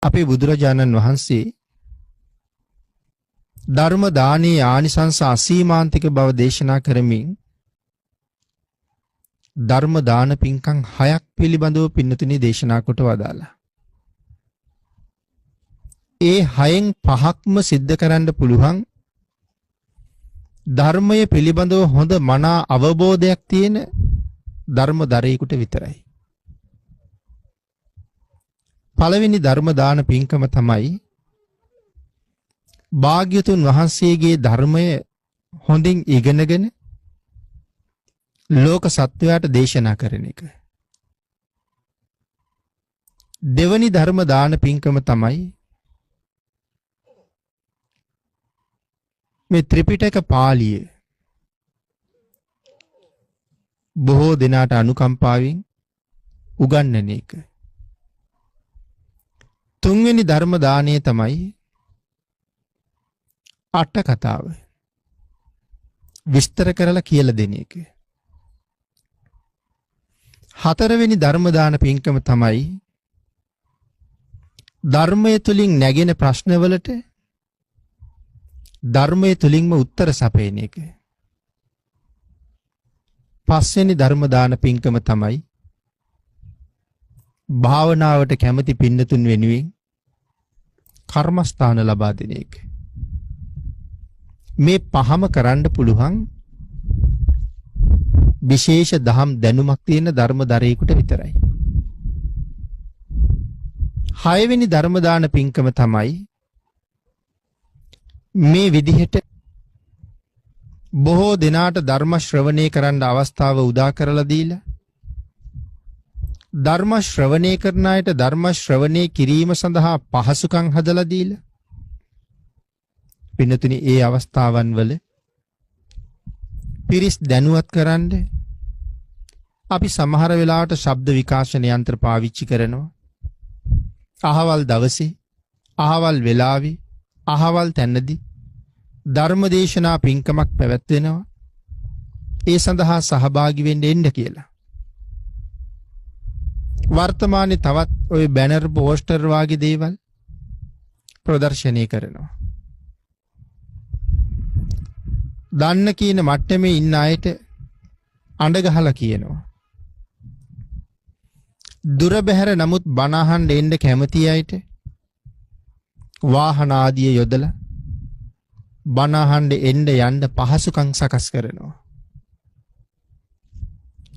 අපේ බුදුරජාණන් වහන්සේ ධර්ම දානයේ ආනිසංස අසීමාන්තික බව දේශනා කරමින් ධර්ම දාන පින්කම් 6ක් පිළිබඳව පින්නතුනි දේශනා කොට වදාලා. ඒ 6න් 5ක්ම සිද්ධ කරන්න පුළුවන් ධර්මයේ පිළිබඳව හොඳ මනා අවබෝධයක් තියෙන ධර්මදරයෙකුට විතරයි. පළවෙනි ධර්ම දාන පින්කම තමයි භාග්‍යතුන් වහන්සේගේ ධර්මය හොඳින් ඉගෙනගෙන ලෝක සත්වයාට දේශනා කරන එක. දෙවනි ධර්ම දාන පින්කම තමයි මේ ත්‍රිපිටක පාළිය බොහෝ දෙනාට අනුකම්පාවෙන් උගන්වන එක. තුන්වෙනි ධර්ම දානය තමයි අට කතාව විස්තර කරලා කියලා දෙන එක. හතරවෙනි ධර්ම දාන පින්කම තමයි ධර්මයේ තුලින් නැගෙන ප්‍රශ්නවලට ධර්මයේ තුලින්ම උත්තර සපයන එක. පස්වෙනි ධර්ම දාන පින්කම තමයි භාවනාවට කැමති පින්නතුන් වෙනුවෙන් කර්මස්ථාන ලබා දෙන එක. මේ පහම කරන්න පුළුවන් විශේෂ දහම් දැනුමක් තියෙන ධර්මදරයෙකුට විතරයි. හයවෙනි ධර්ම දාන පින්කම තමයි මේ විදිහට බොහෝ දෙනාට ධර්ම ශ්‍රවණය කරන්න අවස්ථාව උදා කරලා දීලා ධර්ම ශ්‍රවණය කරන අයට ධර්ම ශ්‍රවණය කිරීම සඳහා පහසුකම් හදලා දීලා පින්නතුනි ඒ අවස්ථාවන් වල පිරිස් දැනුවත් කරන්න අපි සමහර වෙලාවට ශබ්ද විකාශන යන්ත්‍ර පාවිච්චි කරනවා. අහවල් දවසේ අහවල් වෙලාවේ අහවල් තැනදී ධර්මදේශනා පින්කමක් පැවැත්වෙනවා. ඒ සඳහා සහභාගී වෙන්න එන්න කියලා. වර්තමානයේ තවත් ওই බැනර් පෝස්ටර් වගේ දේවල් ප්‍රදර්ශනය කරනවා. දන්න කියන මට්ටමේ ඉන්න අයට අඬ ගහලා කියනවා. දුර බැහැර නමුත් බණ අහන්න එන්න කැමති අයට වාහන ආදිය යොදලා බණ අහන්න එන්න යන්න පහසුකම් සකස් කරනවා.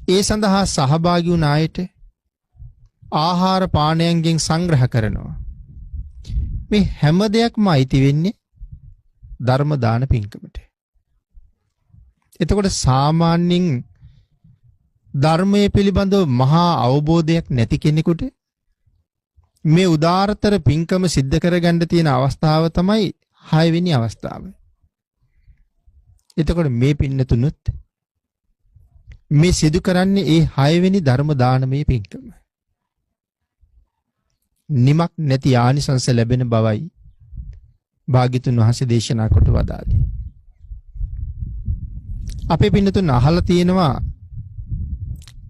ඒ සඳහා සහභාගී වුණ අයට ආහාර පානයන්ගෙන් සංග්‍රහ කරනවා. මේ හැම දෙයක්ම අයිති වෙන්නේ ධර්ම දාන පින්කමට. එතකොට සාමාන්‍යයෙන් ධර්මයේ පිළිබඳව මහා අවබෝධයක් නැති කෙනෙකුට මේ උදාාරතර පින්කම සිද්ධ කරගන්න තියෙන අවස්ථාව තමයි 6 වෙනි අවස්ථාව. එතකොට මේ පින්නතුනුත් මේ සිදු කරන්නේ ඒ 6 වෙනි ධර්ම දානමය පින්කම. නිමක් නැති ආනිසංස ලැබෙන බවයි භාග්‍යතුන් වහන්සේ දේශනා කොට වදාළේ. අපේ පින්නතුන් අහලා තියෙනවා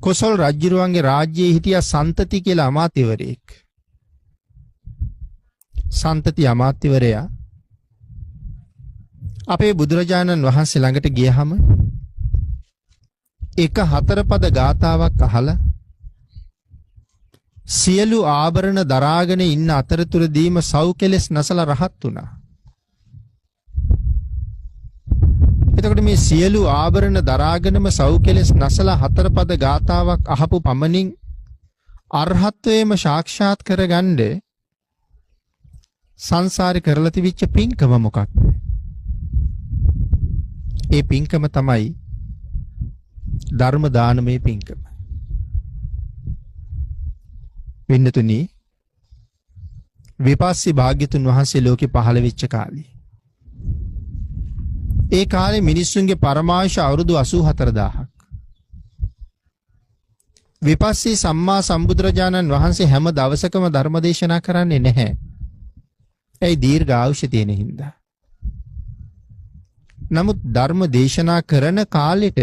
කොසල් රජුරුවන්ගේ රාජ්‍යයේ හිටිය සන්තති කියලා අමාත්‍යවරයෙක්. සන්තති අමාත්‍යවරයා අපේ බුදුරජාණන් වහන්සේ ළඟට ගියහම එක 4 පද ගාථාවක් අහලා සියලු ආභරණ දරාගෙන ඉන්න අතරතුරදීම සව් කෙලස් නැසලා රහත් වුණා. එතකොට මේ සියලු ආභරණ දරාගෙනම සව් කෙලස් නැසලා 4 පද ගාථාවක් අහපු පමණින් අරහත්වයේම සාක්ෂාත් කරගන්න සංසාරේ කරලා තිබිච්ච පින්කම මොකක්ද? ඒ පින්කම තමයි ධර්ම දානමය පින්කම. පින්නතුනි විපස්සී භාග්‍යතුන් වහන්සේ ලෝකේ පහළ වෙච්ච කාලේ ඒ කාලේ මිනිස්සුන්ගේ පරමායුෂ අවුරුදු 84000ක්. විපස්සී සම්මා සම්බුදුරජාණන් වහන්සේ හැම දවසකම ධර්ම දේශනා කරන්නේ නැහැ. ඒ දීර්ඝ ආයුෂ තියෙන හින්දා. නමුත් ධර්ම දේශනා කරන කාලෙට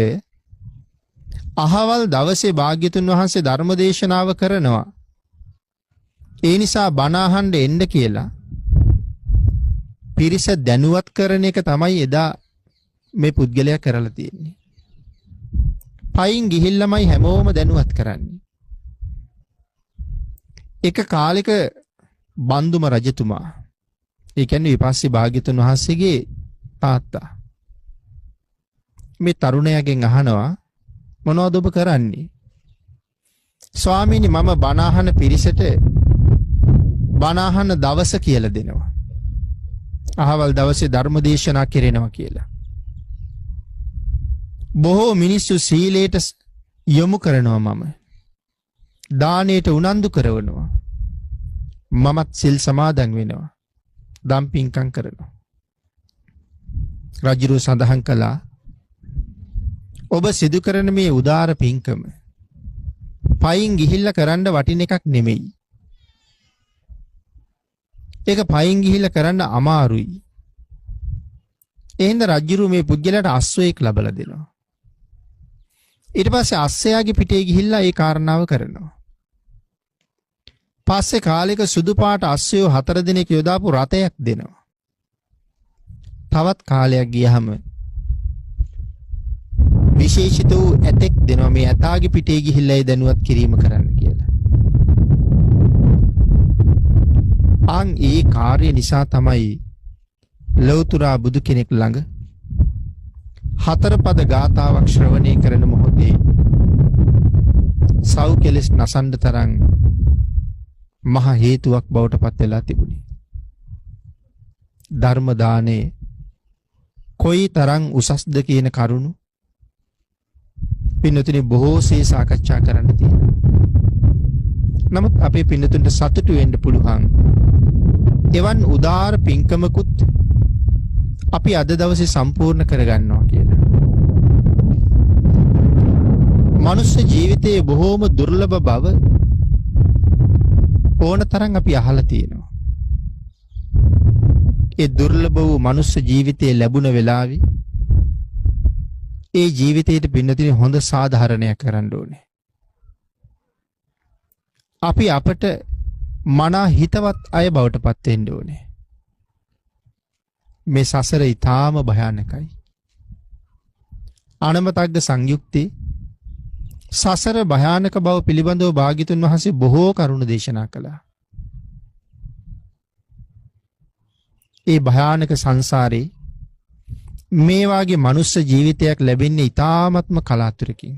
අහවල් දවසේ භාග්‍යතුන් වහන්සේ ධර්ම දේශනාව කරනවා. ඒ නිසා බණ අහන්න එන්න කියලා පිරිස දැනුවත් කරන එක තමයි එදා මේ පුද්ගලයා කරලා තියෙන්නේ. පයින් ගිහිල්ලාමයි හැමෝම දැනුවත් කරන්නේ. එක කාලෙක බන්දුම රජතුමා, ඒ කියන්නේ විපස්සී භාග්‍යතුන් වහන්සේගේ තාත්තා, මේ තරුණයාගෙන් අහනවා මොනවද ඔබ කරන්නේ? ස්වාමීනි මම බණ අහන පිරිසට බණ අහන දවස කියලා දෙනවා. අහවල් දවසේ ධර්ම දේශනා කෙරෙනවා කියලා. බොහෝ මිනිස්සු සීලයට යොමු කරනවා, මම දානයට උනන්දු කරනවා, මමත් සිල් සමාදන් වෙනවා, දම් පින්කම් කරනවා. රජුරු සඳහන් කළා ඔබ සිදු කරන මේ උදාර පින්කම පයින් ගිහිල්ලා කරන්න වටින එකක් නෙමෙයි. ඒක පයින් ගිහිල්ලා කරන්න අමාරුයි. එහෙනම් රජුරු මේ පුද්ගලයාට අශ්වයෙක් ලබලා දෙනවා. ඊට පස්සේ අස්සයාගේ පිටේ ගිහිල්ලා ඒ කාරණාව කරනවා. පස්සේ කාලෙක සුදු පාට අස්සයෝ 4 දිනක යොදාපු රතයක් දෙනවා. තවත් කාලයක් ගියහම විශේෂිත වූ ඇතෙක් දෙනවා, මේ ඇතාගේ පිටේ ගිහිල්ලා ඒ දැනුවත් කිරීම කරන්න කියලා. අන් ඒ කාර්ය නිසා තමයි ලෞතර බුදු කෙනෙක් ළඟ 4 පද ගාථාවක් ශ්‍රවණය කරන මොහොතේ සව් කෙලස් නසන්න තරම් මහ හේතුවක් බවට පත් වෙලා තිබුණේ. ධර්ම දානේ කොයි තරම් උසස්ද කියන කරුණු පින්නතුනි බොහෝසේ සාකච්ඡා කරන්න තියෙනවා. නමුත් අපේ පින්නතුන්ට සතුටු වෙන්න පුළුවන් එවන් උදාර පින්කමකුත් අපි අද දවසේ සම්පූර්ණ කරගන්නවා කියලා. මනුස්ස ජීවිතයේ බොහෝම දුර්ලභ බව ඕන තරම් අපි අහලා තියෙනවා. ඒ දුර්ලභ වූ මනුස්ස ජීවිතයේ ලැබුණ වෙලාවේ ඒ ජීවිතයට පින්නතින හොඳ සාධාරණයක් කරන්න ඕනේ. අපි අපට මනා හිතවත් අය බවට පත් වෙන්න ඕනේ. මේ සසර ඊටාම භයානකයි. අනමතග්ග සංයුක්තේ සසර භයානක බව පිළිබඳව භාග්‍යතුන් වහන්සේ බොහෝ කරුණු දේශනා කළා. ඒ භයානක සංසාරේ මේ වාගේ මනුස්ස ජීවිතයක් ලැබෙන්නේ ඊ타ත්ම කලාතුරකින්.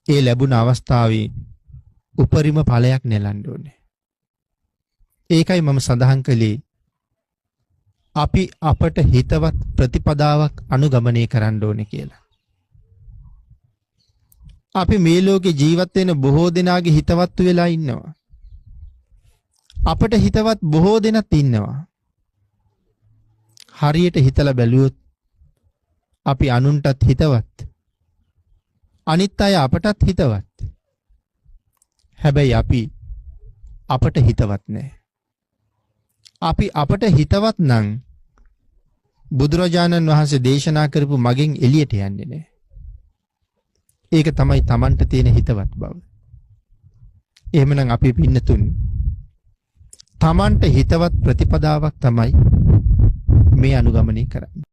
ඒ ලැබුණ අවස්ථාවේ උපරිම ඵලයක් නෙලන්න ඕනේ. ඒකයි මම සඳහන් කළේ අපි අපට හිතවත් ප්‍රතිපදාවක් අනුගමනය කරන්න ඕනේ කියලා. අපි මේ ලෝකේ ජීවත් වෙන බොහෝ දෙනාගේ හිතවත්තු වෙලා ඉන්නවා. අපට හිතවත් බොහෝ දෙනෙක් ඉන්නවා. හරියට හිතලා බැලුවොත් අපි අනුන්ටත් හිතවත්, අනිත් අය අපටත් හිතවත්. හැබැයි අපි අපට හිතවත් නැහැ. අපි අපට හිතවත් නම් බුදුරජාණන් වහන්සේ දේශනා කරපු මගෙන් එළියට යන්නේ නැහැ. ඒක තමයි Tamanට තියෙන හිතවත් බව. එහෙමනම් අපි පින්නතුන් Tamanට හිතවත් ප්‍රතිපදාවක් තමයි මේ අනුගමනය කරන්නේ.